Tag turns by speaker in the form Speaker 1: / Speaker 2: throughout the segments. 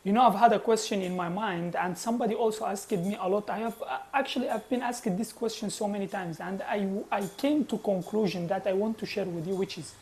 Speaker 1: You know, I've had a question in my mind, and somebody also asked me a lot. I've been asked this question so many times, and I came to conclusion that I want to share with you, which is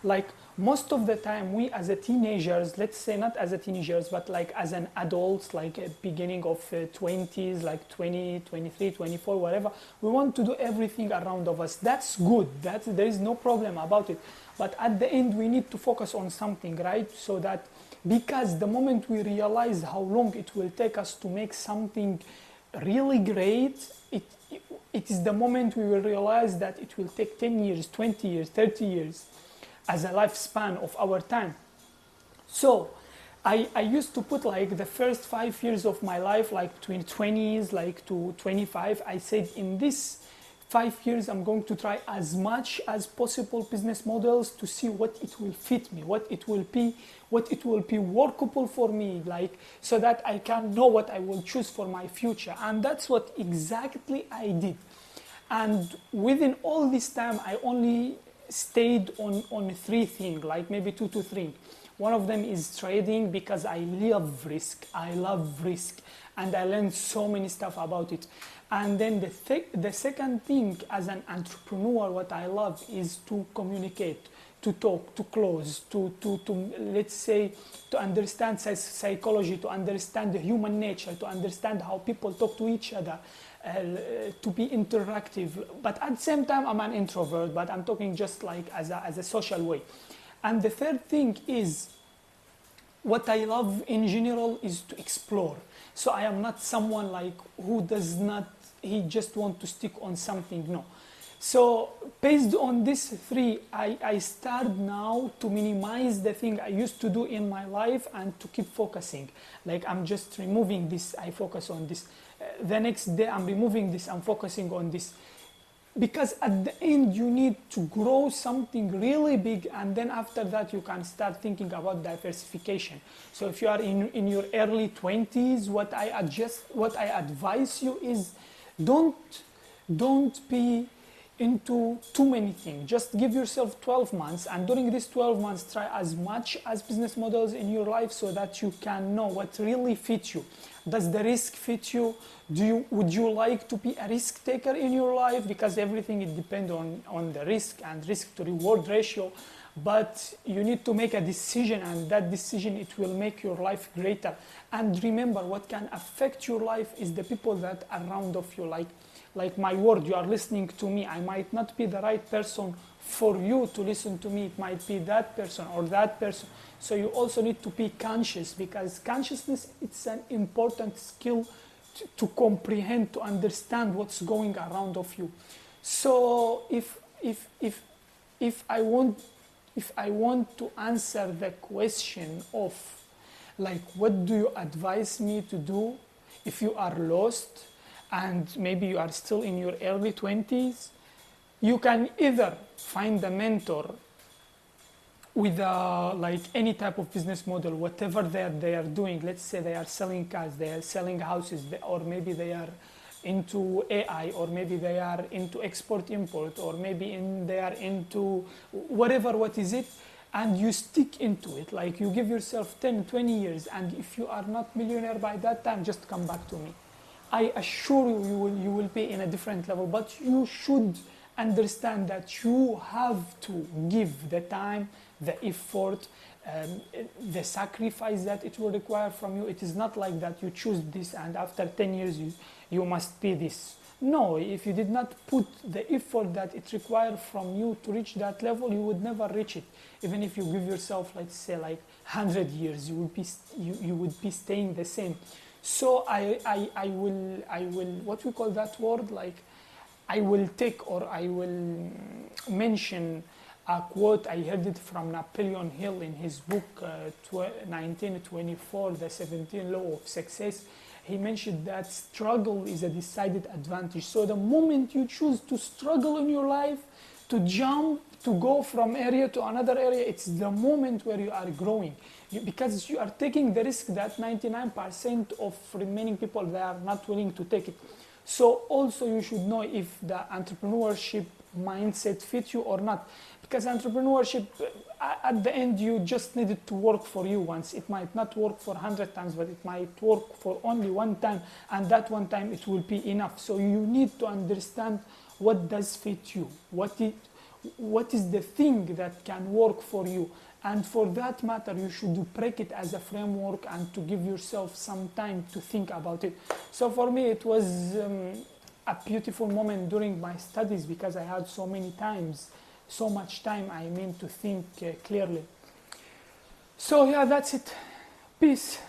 Speaker 1: like most of the time we as a teenagers, let's say not as a teenagers, but like as an adults, like a beginning of 20s, like 20, 23, 24, whatever, we want to do everything around of us. That's good. There is no problem about it. But at the end, we need to focus on something, right? So that because the moment we realize how long it will take us to make something really great, it is the moment we will realize that it will take 10 years, 20 years, 30 years as a lifespan of our time. So I used to put like the first 5 years of my life, like between 20s, like to 25. I said in this 5 years, I'm going to try as much as possible business models to see what it will fit me, what it will be workable for me, like so that I can know what I will choose for my future. And that's what exactly I did. And within all this time, I only stayed on 3 things, like maybe 2 to 3. One of them is trading, because I love risk. I love risk, and I learned so many stuff about it. And then the second thing as an entrepreneur, what I love is to communicate, to talk, to close, to let's say, to understand psychology, to understand the human nature, to understand how people talk to each other, to be interactive. But at the same time, I'm an introvert, but I'm talking just like as a social way. And the third thing is, what I love in general is to explore. So I am not someone like who he just want to stick on something, no. So based on these 3, I start now to minimize the thing I used to do in my life and to keep focusing. Like I'm just removing this, I focus on this. The next day I'm removing this, I'm focusing on this. Because at the end you need to grow something really big, and then after that you can start thinking about diversification. So if you are in your early 20s, what I advise you is don't be into too many things. Just give yourself 12 months, and during these 12 months try as much as business models in your life so that you can know what really fits you. Does the risk fit you? Would you like to be a risk taker in your life? Because everything it depends on the risk and risk to reward ratio. But you need to make a decision, and that decision, it will make your life greater. And remember, what can affect your life is the people that are around of you. Like my word, you are listening to me. I might not be the right person for you to listen to me. It might be that person or that person. So you also need to be conscious, because consciousness, it's an important skill to comprehend, to understand what's going around of you. So if I want to answer the question of like, what do you advise me to do if you are lost and maybe you are still in your early 20s, you can either find a mentor with like any type of business model, whatever they are doing. Let's say they are selling cars, they are selling houses, or maybe they are into AI, or maybe they are into export-import, or maybe they are into whatever, what is it, and you stick into it. Like you give yourself 10, 20 years, and if you are not millionaire by that time, just come back to me. I assure you, you will be in a different level, but you should understand that you have to give the time, the effort, the sacrifice that it will require from you. It is not like that you choose this and after 10 years you must be this. No, if you did not put the effort that it required from you to reach that level, you would never reach it. Even if you give yourself, let's say, like 100 years, you would be staying the same. So I will what we call that word, like I will take, or I will mention a quote. I heard it from Napoleon Hill in his book 1924, The 17 Law of Success. He mentioned that struggle is a decided advantage. So the moment you choose to struggle in your life, to jump, to go from area to another area, it's the moment where you are growing. Because you are taking the risk that 99% of remaining people, they are not willing to take it. So also you should know if the entrepreneurship mindset fit you or not. Because entrepreneurship, at the end, you just need it to work for you once. It might not work for 100 times, but it might work for only one time, and that one time it will be enough. So you need to understand what does fit you, what is the thing that can work for you. And for that matter, you should break it as a framework and to give yourself some time to think about it. So for me, it was a beautiful moment during my studies because I had so much time, to think clearly. So yeah, that's it. Peace.